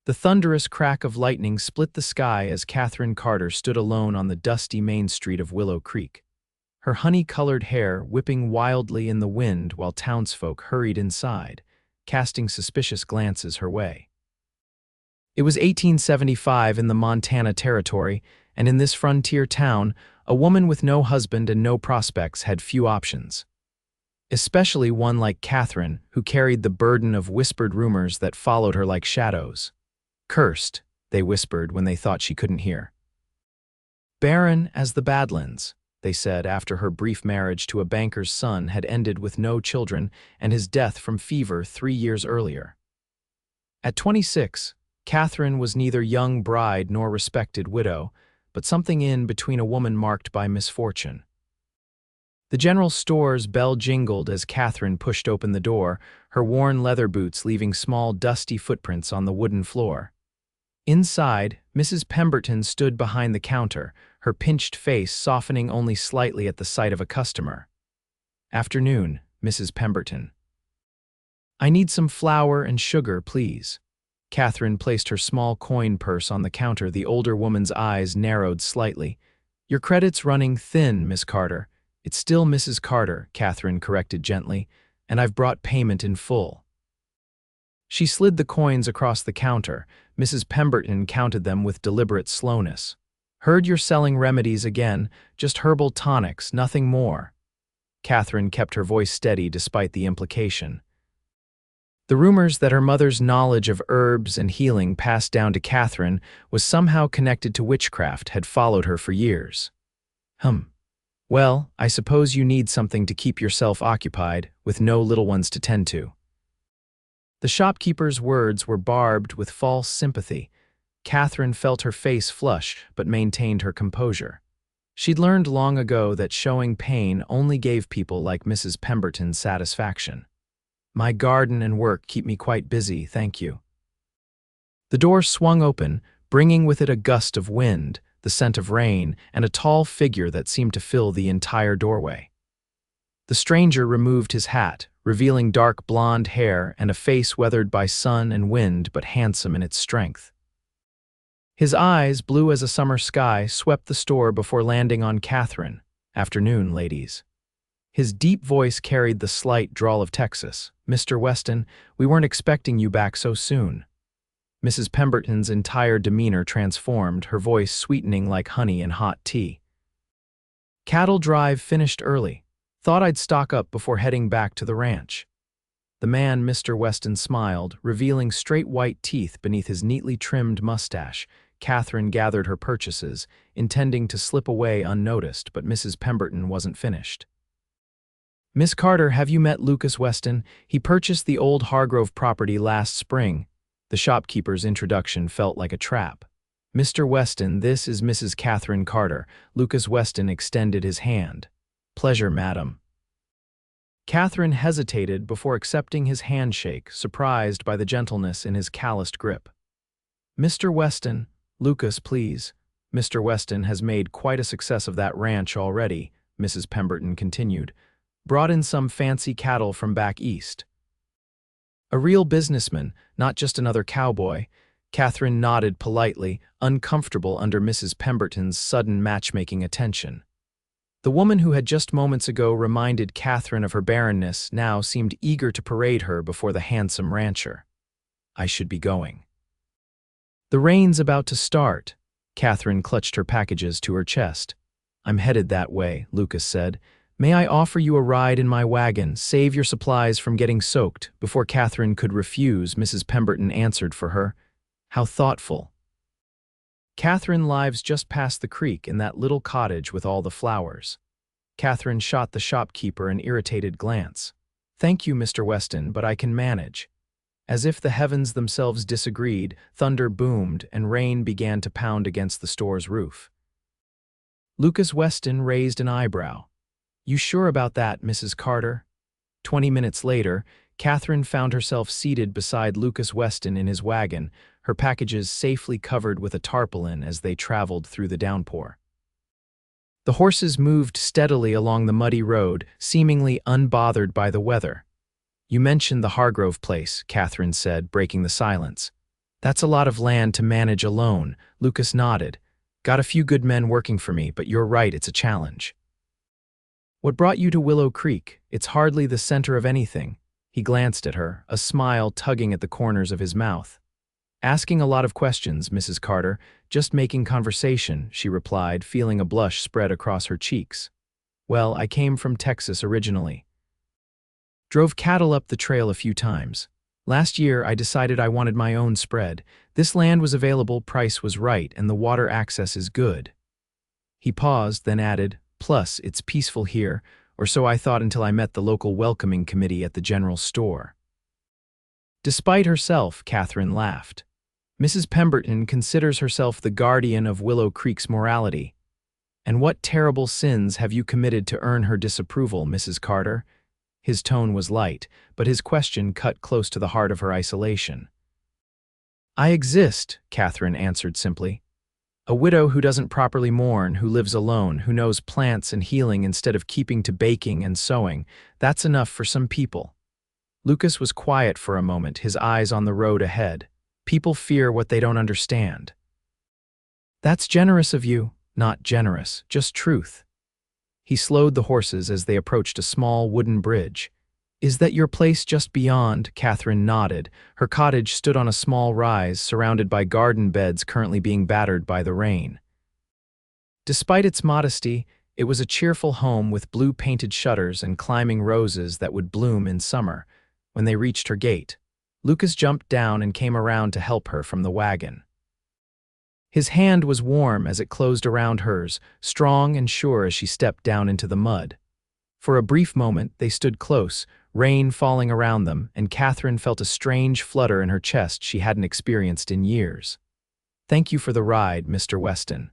The thunderous crack of lightning split the sky as Katherine Carter stood alone on the dusty main street of Willow Creek, her honey-colored hair whipping wildly in the wind while townsfolk hurried inside, casting suspicious glances her way. It was 1875 in the Montana Territory, and in this frontier town, a woman with no husband and no prospects had few options. Especially one like Katherine, who carried the burden of whispered rumors that followed her like shadows. Cursed, they whispered when they thought she couldn't hear. Barren as the Badlands, they said after her brief marriage to a banker's son had ended with no children and his death from fever 3 years earlier. At 26, Katherine was neither young bride nor respected widow, but something in between a woman marked by misfortune. The general store's bell jingled as Katherine pushed open the door, her worn leather boots leaving small dusty footprints on the wooden floor. Inside, Mrs. Pemberton stood behind the counter, her pinched face softening only slightly at the sight of a customer. "Afternoon, Mrs. Pemberton." "I need some flour and sugar, please." Katherine placed her small coin purse on the counter. The older woman's eyes narrowed slightly. "Your credit's running thin, Miss Carter." "It's still Mrs. Carter," Katherine corrected gently, "and I've brought payment in full." She slid the coins across the counter. Mrs. Pemberton counted them with deliberate slowness. "Heard you're selling remedies again, just herbal tonics, nothing more." Katherine kept her voice steady despite the implication. The rumors that her mother's knowledge of herbs and healing passed down to Katherine was somehow connected to witchcraft had followed her for years. Well, I suppose you need something to keep yourself occupied, with no little ones to tend to." The shopkeeper's words were barbed with false sympathy. Katherine felt her face flush, but maintained her composure. She'd learned long ago that showing pain only gave people like Mrs. Pemberton satisfaction. "My garden and work keep me quite busy, thank you." The door swung open, bringing with it a gust of wind, the scent of rain, and a tall figure that seemed to fill the entire doorway. The stranger removed his hat, revealing dark blonde hair and a face weathered by sun and wind but handsome in its strength. His eyes, blue as a summer sky, swept the store before landing on Katherine. "Afternoon, ladies." His deep voice carried the slight drawl of Texas. "Mr. Weston, we weren't expecting you back so soon." Mrs. Pemberton's entire demeanor transformed, her voice sweetening like honey in hot tea. "Cattle drive finished early. Thought I'd stock up before heading back to the ranch." The man, Mr. Weston, smiled, revealing straight white teeth beneath his neatly trimmed mustache. Katherine gathered her purchases, intending to slip away unnoticed, but Mrs. Pemberton wasn't finished. "Miss Carter, have you met Lucas Weston? He purchased the old Hargrove property last spring." The shopkeeper's introduction felt like a trap. "Mr. Weston, this is Mrs. Katherine Carter." Lucas Weston extended his hand. "Pleasure, madam." Katherine hesitated before accepting his handshake, surprised by the gentleness in his calloused grip. "Mr. Weston, Lucas, please. Mr. Weston has made quite a success of that ranch already," Mrs. Pemberton continued. "Brought in some fancy cattle from back east." "A real businessman, not just another cowboy." Katherine nodded politely, uncomfortable under Mrs. Pemberton's sudden matchmaking attention. The woman who had just moments ago reminded Katherine of her barrenness now seemed eager to parade her before the handsome rancher. "I should be going." "The rain's about to start." Katherine clutched her packages to her chest. "I'm headed that way," Lucas said. "May I offer you a ride in my wagon? Save your supplies from getting soaked." Before Katherine could refuse, Mrs. Pemberton answered for her. "How thoughtful." Katherine lives just past the creek in that little cottage with all the flowers. Katherine shot the shopkeeper an irritated glance. "Thank you, Mr. Weston, but I can manage." As if the heavens themselves disagreed, thunder boomed and rain began to pound against the store's roof. Lucas Weston raised an eyebrow. "You sure about that, Mrs. Carter?" 20 minutes later, Katherine found herself seated beside Lucas Weston in his wagon, her packages safely covered with a tarpaulin as they traveled through the downpour. The horses moved steadily along the muddy road, seemingly unbothered by the weather. "You mentioned the Hargrove place," Katherine said, breaking the silence. That's a lot of land to manage alone, Lucas nodded. Got a few good men working for me, but you're right, it's a challenge. What brought you to Willow Creek? It's hardly the center of anything. He glanced at her, a smile tugging at the corners of his mouth. Asking a lot of questions, Mrs. Carter. Just making conversation, she replied, feeling a blush spread across her cheeks. Well, I came from Texas originally. Drove cattle up the trail a few times. Last year, I decided I wanted my own spread. This land was available, price was right, and the water access is good. He paused, then added, plus, it's peaceful here, or so I thought until I met the local welcoming committee at the general store. Despite herself, Katherine laughed. Mrs. Pemberton considers herself the guardian of Willow Creek's morality. And what terrible sins have you committed to earn her disapproval, Mrs. Carter? His tone was light, but his question cut close to the heart of her isolation. I exist, Katherine answered simply. A widow who doesn't properly mourn, who lives alone, who knows plants and healing instead of keeping to baking and sewing. That's enough for some people. Lucas was quiet for a moment, his eyes on the road ahead. People fear what they don't understand. That's generous of you. Not generous, just truth. He slowed the horses as they approached a small wooden bridge. Is that your place just beyond? Katherine nodded. Her cottage stood on a small rise, surrounded by garden beds currently being battered by the rain. Despite its modesty, it was a cheerful home with blue-painted shutters and climbing roses that would bloom in summer. When they reached her gate, Lucas jumped down and came around to help her from the wagon. His hand was warm as it closed around hers, strong and sure as she stepped down into the mud. For a brief moment, they stood close, rain falling around them, and Katherine felt a strange flutter in her chest she hadn't experienced in years. Thank you for the ride, Mr. Weston.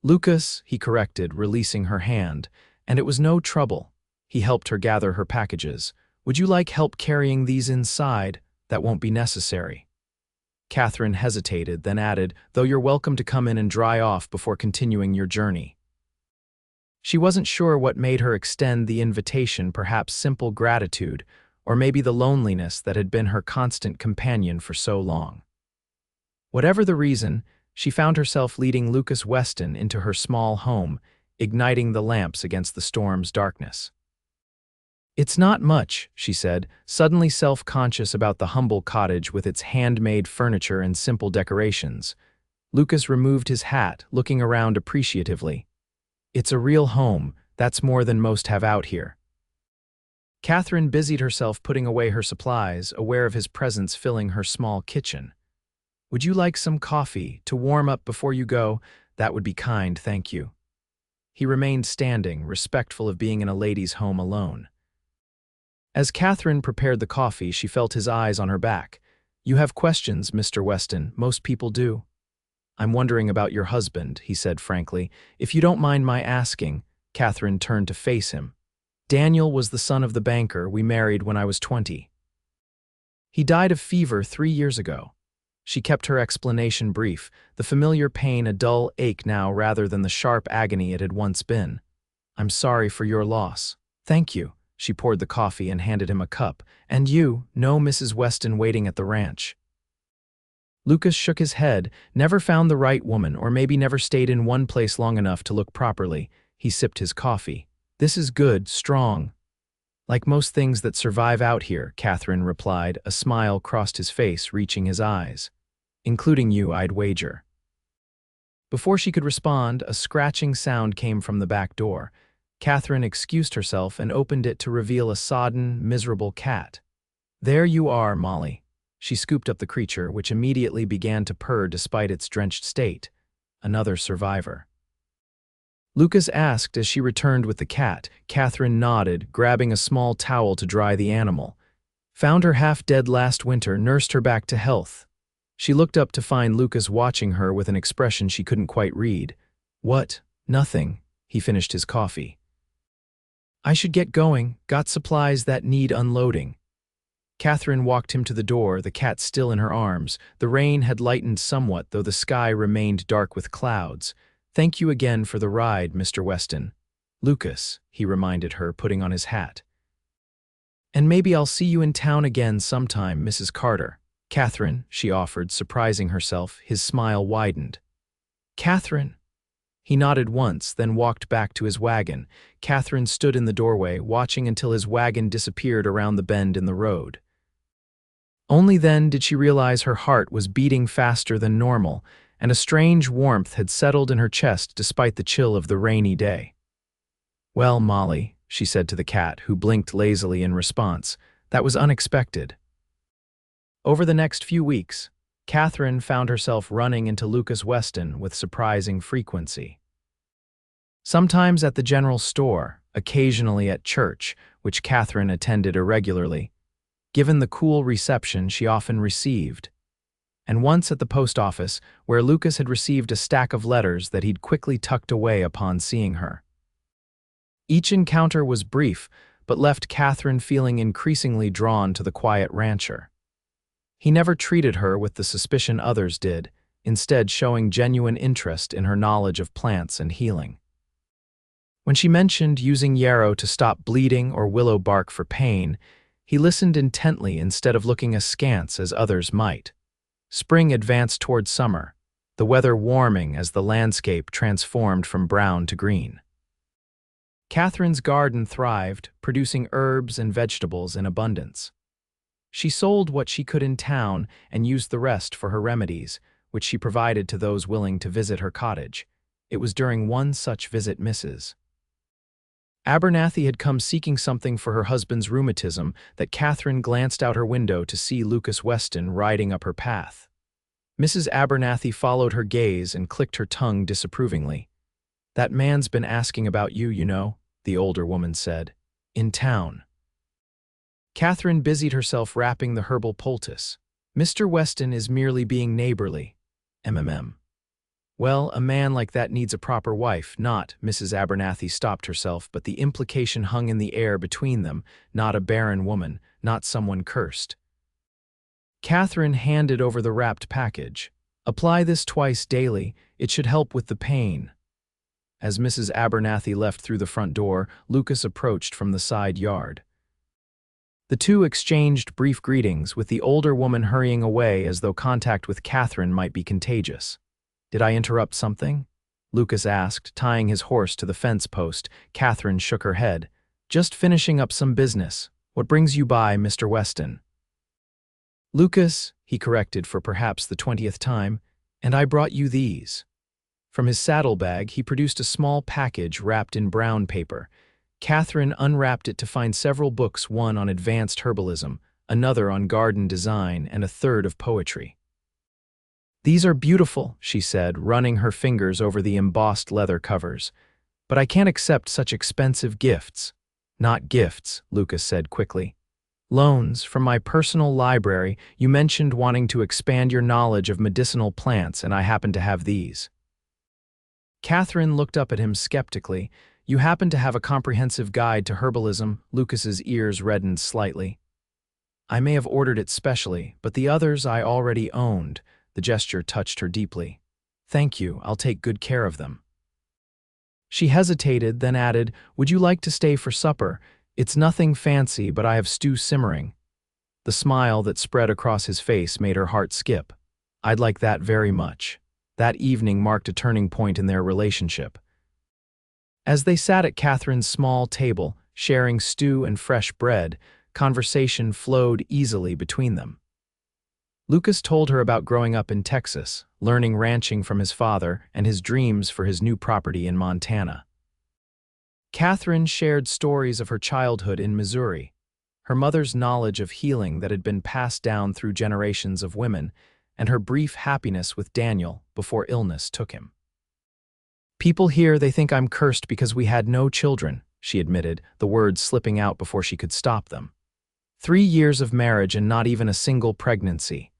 Lucas, he corrected, releasing her hand, and it was no trouble. He helped her gather her packages. Would you like help carrying these inside? That won't be necessary. Katherine hesitated, then added, though you're welcome to come in and dry off before continuing your journey. She wasn't sure what made her extend the invitation, perhaps simple gratitude, or maybe the loneliness that had been her constant companion for so long. Whatever the reason, she found herself leading Lucas Weston into her small home, igniting the lamps against the storm's darkness. It's not much, she said, suddenly self-conscious about the humble cottage with its handmade furniture and simple decorations. Lucas removed his hat, looking around appreciatively. It's a real home, that's more than most have out here. Katherine busied herself putting away her supplies, aware of his presence filling her small kitchen. Would you like some coffee to warm up before you go? That would be kind, thank you. He remained standing, respectful of being in a lady's home alone. As Katherine prepared the coffee, she felt his eyes on her back. You have questions, Mr. Weston. Most people do. I'm wondering about your husband, he said frankly. If you don't mind my asking. Katherine turned to face him. Daniel was the son of the banker we married when I was 20. He died of fever 3 years ago. She kept her explanation brief, the familiar pain a dull ache now rather than the sharp agony it had once been. I'm sorry for your loss. Thank you. She poured the coffee and handed him a cup. And you, no Mrs. Weston waiting at the ranch. Lucas shook his head, never found the right woman, or maybe never stayed in one place long enough to look properly. He sipped his coffee. This is good, strong. Like most things that survive out here, Katherine replied. A smile crossed his face, reaching his eyes. Including you, I'd wager. Before she could respond, a scratching sound came from the back door. Katherine excused herself and opened it to reveal a sodden, miserable cat. There you are, Molly. She scooped up the creature, which immediately began to purr despite its drenched state. Another survivor. Lucas asked as she returned with the cat. Katherine nodded, grabbing a small towel to dry the animal. Found her half-dead last winter, nursed her back to health. She looked up to find Lucas watching her with an expression she couldn't quite read. What? Nothing. He finished his coffee. I should get going. Got supplies that need unloading. Katherine walked him to the door, the cat still in her arms. The rain had lightened somewhat, though the sky remained dark with clouds. Thank you again for the ride, Mr. Weston. Lucas, he reminded her, putting on his hat. And maybe I'll see you in town again sometime, Mrs. Carter. Katherine, she offered, surprising herself. His smile widened. Katherine? He nodded once, then walked back to his wagon. Katherine stood in the doorway, watching until his wagon disappeared around the bend in the road. Only then did she realize her heart was beating faster than normal, and a strange warmth had settled in her chest despite the chill of the rainy day. "Well, Molly," she said to the cat, who blinked lazily in response, "that was unexpected." Over the next few weeks, Katherine found herself running into Lucas Weston with surprising frequency. Sometimes at the general store, occasionally at church, which Katherine attended irregularly, given the cool reception she often received, and once at the post office, where Lucas had received a stack of letters that he'd quickly tucked away upon seeing her. Each encounter was brief, but left Katherine feeling increasingly drawn to the quiet rancher. He never treated her with the suspicion others did, instead showing genuine interest in her knowledge of plants and healing. When she mentioned using yarrow to stop bleeding or willow bark for pain, he listened intently instead of looking askance as others might. Spring advanced toward summer, the weather warming as the landscape transformed from brown to green. Katherine's garden thrived, producing herbs and vegetables in abundance. She sold what she could in town and used the rest for her remedies, which she provided to those willing to visit her cottage. It was during one such visit Mrs. Abernathy had come seeking something for her husband's rheumatism that Katherine glanced out her window to see Lucas Weston riding up her path. Mrs. Abernathy followed her gaze and clicked her tongue disapprovingly. "That man's been asking about you, you know," the older woman said. "In town." Katherine busied herself wrapping the herbal poultice. "Mr. Weston is merely being neighborly. MMM. Well, a man like that needs a proper wife, not—" Mrs. Abernathy stopped herself, but the implication hung in the air between them, not a barren woman, not someone cursed. Katherine handed over the wrapped package. "Apply this twice daily. It should help with the pain." As Mrs. Abernathy left through the front door, Lucas approached from the side yard. The two exchanged brief greetings, with the older woman hurrying away as though contact with Katherine might be contagious. "Did I interrupt something?" Lucas asked, tying his horse to the fence post. Katherine shook her head. "Just finishing up some business. What brings you by, Mr. Weston?" "Lucas," he corrected for perhaps the 20th time, "and I brought you these." From his saddlebag, he produced a small package wrapped in brown paper. Katherine unwrapped it to find several books, one on advanced herbalism, another on garden design, and a third of poetry. "These are beautiful," she said, running her fingers over the embossed leather covers. "But I can't accept such expensive gifts." "Not gifts," Lucas said quickly. "Loans from my personal library. You mentioned wanting to expand your knowledge of medicinal plants, and I happen to have these." Katherine looked up at him skeptically. "You happen to have a comprehensive guide to herbalism?" Lucas's ears reddened slightly. "I may have ordered it specially, but the others I already owned." The gesture touched her deeply. "Thank you, I'll take good care of them." She hesitated, then added, "Would you like to stay for supper? It's nothing fancy, but I have stew simmering." The smile that spread across his face made her heart skip. "I'd like that very much." That evening marked a turning point in their relationship. As they sat at Katherine's small table, sharing stew and fresh bread, conversation flowed easily between them. Lucas told her about growing up in Texas, learning ranching from his father, and his dreams for his new property in Montana. Katherine shared stories of her childhood in Missouri, her mother's knowledge of healing that had been passed down through generations of women, and her brief happiness with Daniel before illness took him. "People here, they think I'm cursed because we had no children," she admitted, the words slipping out before she could stop them. 3 years of marriage and not even a single pregnancy.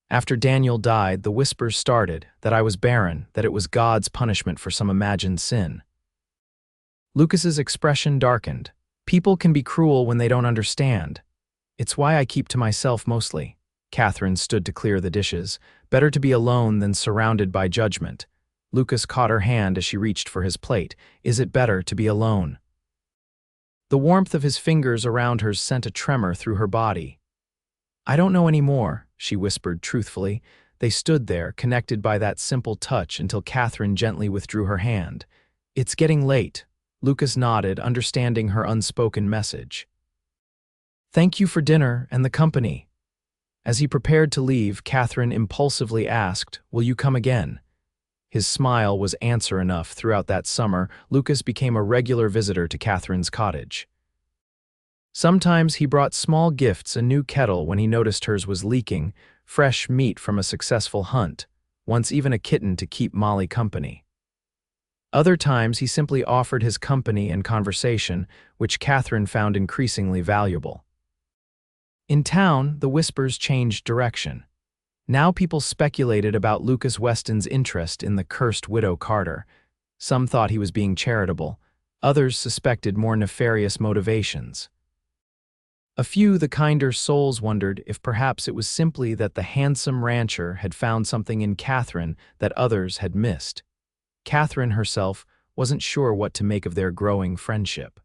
After Daniel died, the whispers started, that I was barren, that it was God's punishment for some imagined sin. Lucas's expression darkened. "People can be cruel when they don't understand. It's why I keep to myself mostly." Katherine stood to clear the dishes. "Better to be alone than surrounded by judgment." Lucas caught her hand as she reached for his plate. "Is it better to be alone?" The warmth of his fingers around hers sent a tremor through her body. I don't know any more, she whispered truthfully. They stood there, connected by that simple touch until Katherine gently withdrew her hand. It's getting late. Lucas nodded, understanding her unspoken message. Thank you for dinner and the company. As he prepared to leave, Katherine impulsively asked, Will you come again? His smile was answer enough. Throughout that summer, Lucas became a regular visitor to Katherine's cottage. Sometimes he brought small gifts, a new kettle when he noticed hers was leaking, fresh meat from a successful hunt, once even a kitten to keep Molly company. Other times he simply offered his company and conversation, which Katherine found increasingly valuable. In town, the whispers changed direction. Now people speculated about Lucas Weston's interest in the cursed widow Carter. Some thought he was being charitable. Others suspected more nefarious motivations. A few, the kinder souls, wondered if perhaps it was simply that the handsome rancher had found something in Katherine that others had missed. Katherine herself wasn't sure what to make of their growing friendship.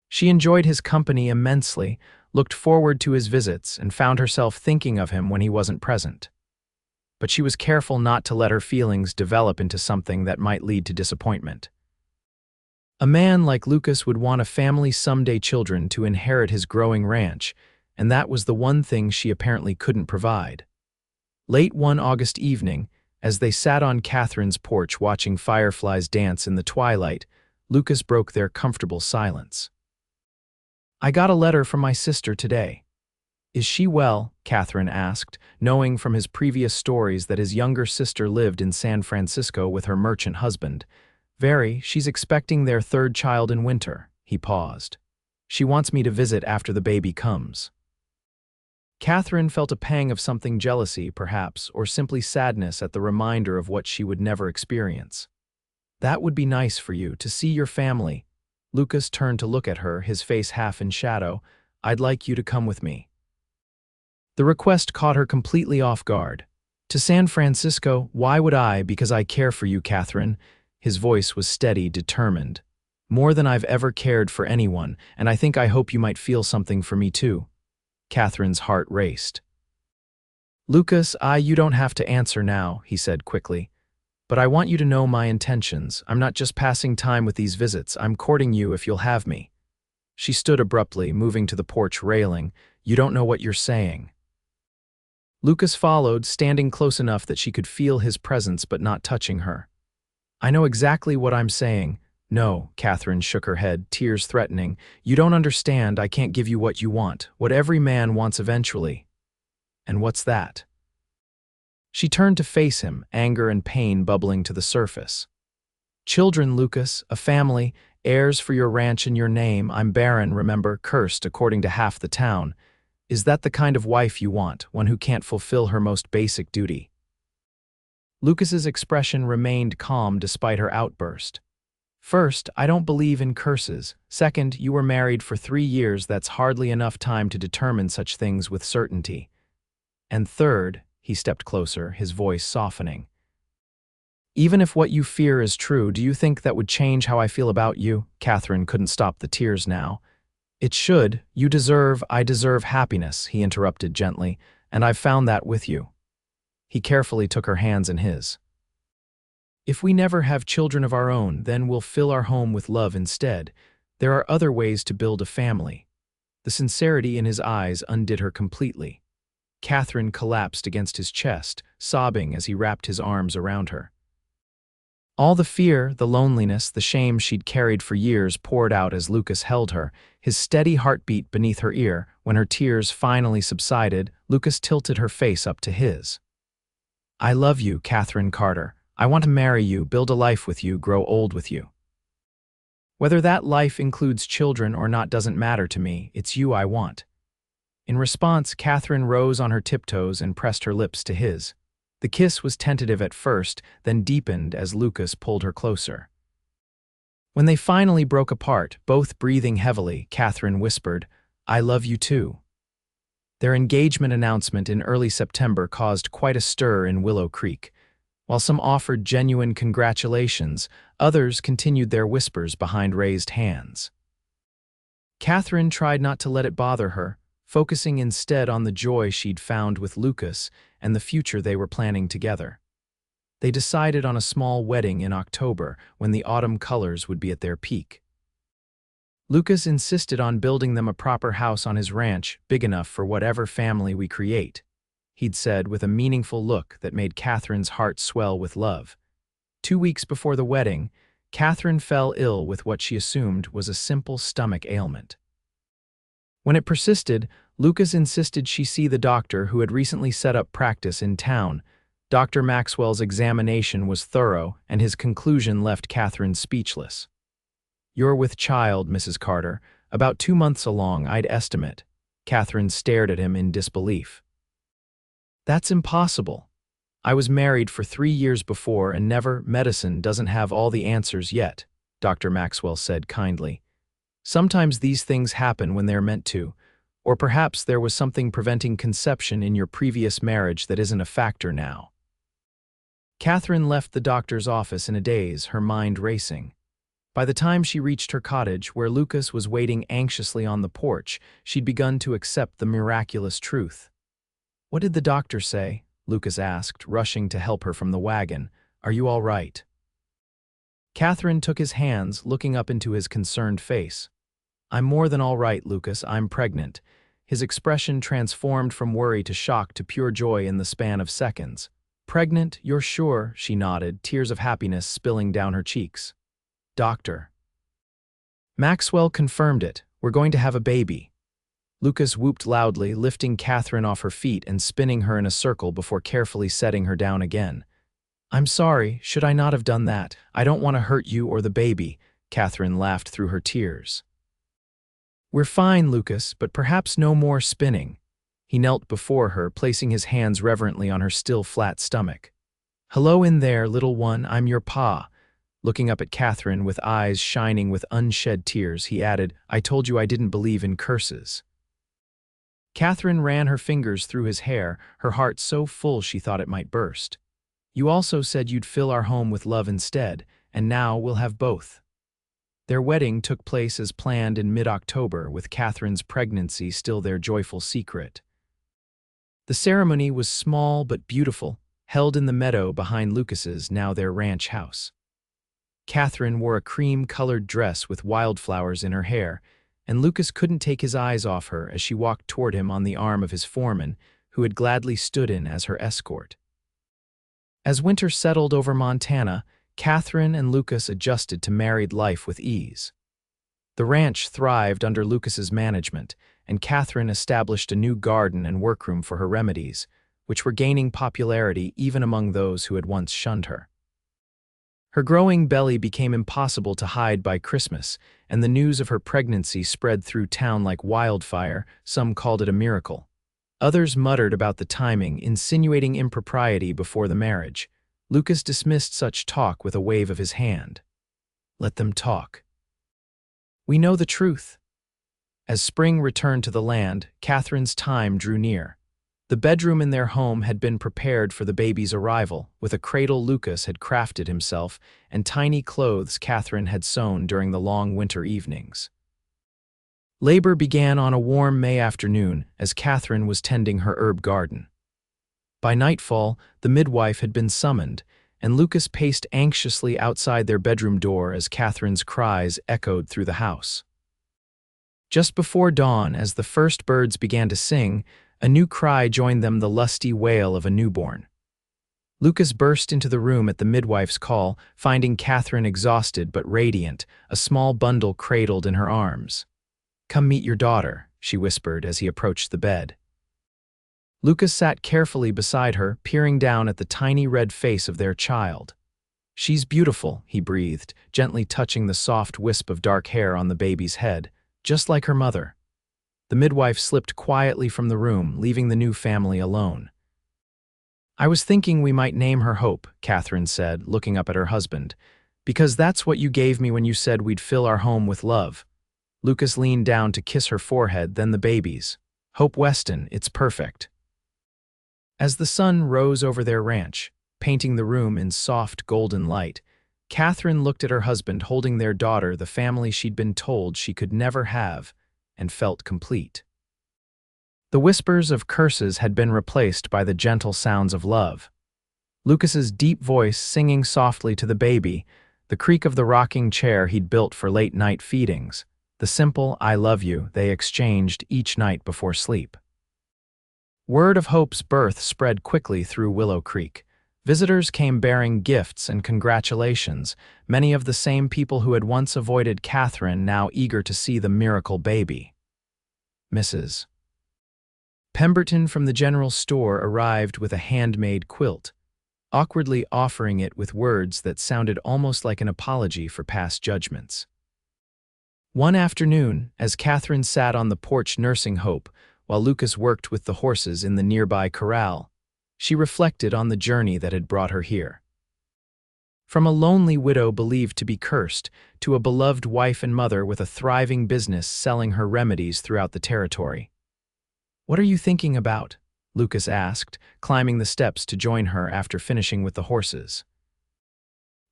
She enjoyed his company immensely, looked forward to his visits, and found herself thinking of him when he wasn't present. But she was careful not to let her feelings develop into something that might lead to disappointment. A man like Lucas would want a family, someday children, to inherit his growing ranch, and that was the one thing she apparently couldn't provide. Late one August evening, as they sat on Katherine's porch watching fireflies dance in the twilight, Lucas broke their comfortable silence. I got a letter from my sister today. Is she well? Katherine asked, knowing from his previous stories that his younger sister lived in San Francisco with her merchant husband. Very, she's expecting their third child in winter. He paused. She wants me to visit after the baby comes. Katherine felt a pang of something, jealousy, perhaps, or simply sadness at the reminder of what she would never experience. That would be nice for you, to see your family. Lucas turned to look at her, his face half in shadow. I'd like you to come with me. The request caught her completely off guard. To San Francisco? Why would I? Because I care for you, Katherine. His voice was steady, determined. More than I've ever cared for anyone, and I hope you might feel something for me too. Katherine's heart raced. Lucas, you don't have to answer now, he said quickly. But I want you to know my intentions. I'm not just passing time with these visits. I'm courting you if you'll have me. She stood abruptly, moving to the porch railing. You don't know what you're saying. Lucas followed, standing close enough that she could feel his presence but not touching her. I know exactly what I'm saying. No, Katherine shook her head, tears threatening. You don't understand. I can't give you what you want, what every man wants eventually. And what's that? She turned to face him, anger and pain bubbling to the surface. Children, Lucas, a family, heirs for your ranch and your name. I'm Barren, remember, cursed according to half the town. Is that the kind of wife you want, one who can't fulfill her most basic duty? Lucas's expression remained calm despite her outburst. First, I don't believe in curses. Second, you were married for 3 years. That's hardly enough time to determine such things with certainty. And third, he stepped closer, his voice softening. Even if what you fear is true, do you think that would change how I feel about you? Katherine couldn't stop the tears now. It should. I deserve happiness, he interrupted gently, and I've found that with you. He carefully took her hands in his. If we never have children of our own, then we'll fill our home with love instead. There are other ways to build a family. The sincerity in his eyes undid her completely. Katherine collapsed against his chest, sobbing as he wrapped his arms around her. All the fear, the loneliness, the shame she'd carried for years poured out as Lucas held her, his steady heartbeat beneath her ear. When her tears finally subsided, Lucas tilted her face up to his. I love you, Katherine Carter. I want to marry you, build a life with you, grow old with you. Whether that life includes children or not doesn't matter to me. It's you I want. In response, Katherine rose on her tiptoes and pressed her lips to his. The kiss was tentative at first, then deepened as Lucas pulled her closer. When they finally broke apart, both breathing heavily, Katherine whispered, I love you too. Their engagement announcement in early September caused quite a stir in Willow Creek. While some offered genuine congratulations, others continued their whispers behind raised hands. Katherine tried not to let it bother her, focusing instead on the joy she'd found with Lucas and the future they were planning together. They decided on a small wedding in October when the autumn colors would be at their peak. Lucas insisted on building them a proper house on his ranch, big enough for whatever family we create, he'd said with a meaningful look that made Catherine's heart swell with love. 2 weeks before the wedding, Katherine fell ill with what she assumed was a simple stomach ailment. When it persisted, Lucas insisted she see the doctor who had recently set up practice in town. Dr. Maxwell's examination was thorough, and his conclusion left Katherine speechless. "You're with child, Mrs. Carter, about 2 months along, I'd estimate." Katherine stared at him in disbelief. "That's impossible. I was married for 3 years before and medicine doesn't have all the answers yet," Dr. Maxwell said kindly. "Sometimes these things happen when they're meant to, or perhaps there was something preventing conception in your previous marriage that isn't a factor now." Katherine left the doctor's office in a daze, her mind racing. By the time she reached her cottage, where Lucas was waiting anxiously on the porch, she'd begun to accept the miraculous truth. "What did the doctor say?" Lucas asked, rushing to help her from the wagon. "Are you all right?" Katherine took his hands, looking up into his concerned face. "I'm more than all right, Lucas. I'm pregnant." His expression transformed from worry to shock to pure joy in the span of seconds. "Pregnant? You're sure?" She nodded, tears of happiness spilling down her cheeks. "Doctor Maxwell confirmed it. We're going to have a baby." Lucas whooped loudly, lifting Katherine off her feet and spinning her in a circle before carefully setting her down again. "I'm sorry. Should I not have done that? I don't want to hurt you or the baby." Katherine laughed through her tears. "We're fine, Lucas, but perhaps no more spinning." He knelt before her, placing his hands reverently on her still flat stomach. "Hello in there, little one, I'm your pa." Looking up at Katherine with eyes shining with unshed tears, he added, "I told you I didn't believe in curses." Katherine ran her fingers through his hair, her heart so full she thought it might burst. "You also said you'd fill our home with love instead, and now we'll have both." Their wedding took place as planned in mid-October, with Katherine's pregnancy still their joyful secret. The ceremony was small but beautiful, held in the meadow behind Lucas's, now their ranch house. Katherine wore a cream-colored dress with wildflowers in her hair, and Lucas couldn't take his eyes off her as she walked toward him on the arm of his foreman, who had gladly stood in as her escort. As winter settled over Montana, Katherine and Lucas adjusted to married life with ease. The ranch thrived under Lucas's management, and Katherine established a new garden and workroom for her remedies, which were gaining popularity even among those who had once shunned her. Her growing belly became impossible to hide by Christmas, and the news of her pregnancy spread through town like wildfire. Some called it a miracle. Others muttered about the timing, insinuating impropriety before the marriage. Lucas dismissed such talk with a wave of his hand. "Let them talk. We know the truth." As spring returned to the land, Katherine's time drew near. The bedroom in their home had been prepared for the baby's arrival, with a cradle Lucas had crafted himself and tiny clothes Katherine had sewn during the long winter evenings. Labor began on a warm May afternoon as Katherine was tending her herb garden. By nightfall, the midwife had been summoned, and Lucas paced anxiously outside their bedroom door as Katherine's cries echoed through the house. Just before dawn, as the first birds began to sing, a new cry joined them, the lusty wail of a newborn. Lucas burst into the room at the midwife's call, finding Katherine exhausted but radiant, a small bundle cradled in her arms. "Come meet your daughter," she whispered as he approached the bed. Lucas sat carefully beside her, peering down at the tiny red face of their child. "She's beautiful," he breathed, gently touching the soft wisp of dark hair on the baby's head, just like her mother. The midwife slipped quietly from the room, leaving the new family alone. "I was thinking we might name her Hope," Katherine said, looking up at her husband, "because that's what you gave me when you said we'd fill our home with love." Lucas leaned down to kiss her forehead, then the baby's. "Hope Weston, it's perfect." As the sun rose over their ranch, painting the room in soft golden light, Katherine looked at her husband holding their daughter, the family she'd been told she could never have, and felt complete. The whispers of curses had been replaced by the gentle sounds of love. Lucas's deep voice singing softly to the baby, the creak of the rocking chair he'd built for late-night feedings, the simple "I love you" they exchanged each night before sleep. Word of Hope's birth spread quickly through Willow Creek. Visitors came bearing gifts and congratulations, many of the same people who had once avoided Katherine now eager to see the miracle baby. Mrs. Pemberton from the general store arrived with a handmade quilt, awkwardly offering it with words that sounded almost like an apology for past judgments. One afternoon, as Katherine sat on the porch nursing Hope, while Lucas worked with the horses in the nearby corral, she reflected on the journey that had brought her here. From a lonely widow believed to be cursed, to a beloved wife and mother with a thriving business selling her remedies throughout the territory. "What are you thinking about?" Lucas asked, climbing the steps to join her after finishing with the horses.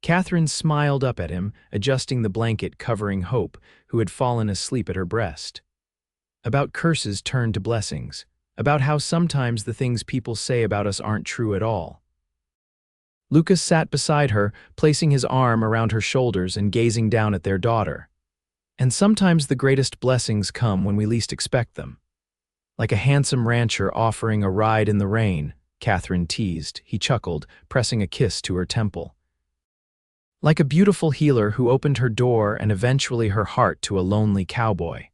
Katherine smiled up at him, adjusting the blanket covering Hope, who had fallen asleep at her breast. "About curses turned to blessings, about how sometimes the things people say about us aren't true at all." Lucas sat beside her, placing his arm around her shoulders and gazing down at their daughter. "And sometimes the greatest blessings come when we least expect them. Like a handsome rancher offering a ride in the rain," Katherine teased. He chuckled, pressing a kiss to her temple. "Like a beautiful healer who opened her door and eventually her heart to a lonely cowboy."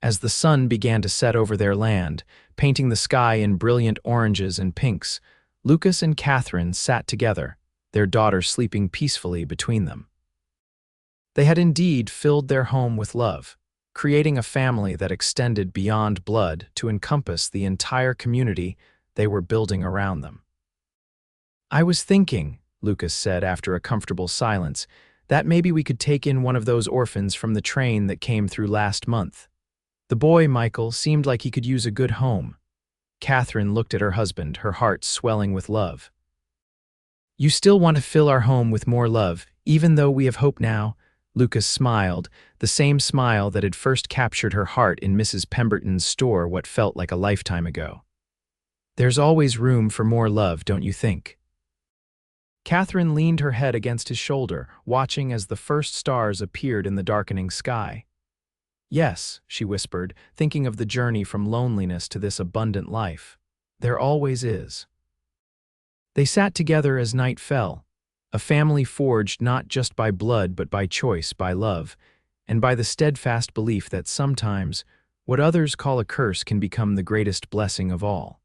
As the sun began to set over their land, painting the sky in brilliant oranges and pinks, Lucas and Katherine sat together, their daughter sleeping peacefully between them. They had indeed filled their home with love, creating a family that extended beyond blood to encompass the entire community they were building around them. "I was thinking," Lucas said after a comfortable silence, "that maybe we could take in one of those orphans from the train that came through last month. The boy, Michael, seemed like he could use a good home." Katherine looked at her husband, her heart swelling with love. "You still want to fill our home with more love, even though we have hope now?" Lucas smiled, the same smile that had first captured her heart in Mrs. Pemberton's store what felt like a lifetime ago. "There's always room for more love, don't you think?" Katherine leaned her head against his shoulder, watching as the first stars appeared in the darkening sky. "Yes," she whispered, thinking of the journey from loneliness to this abundant life. "There always is." They sat together as night fell, a family forged not just by blood but by choice, by love, and by the steadfast belief that sometimes what others call a curse can become the greatest blessing of all.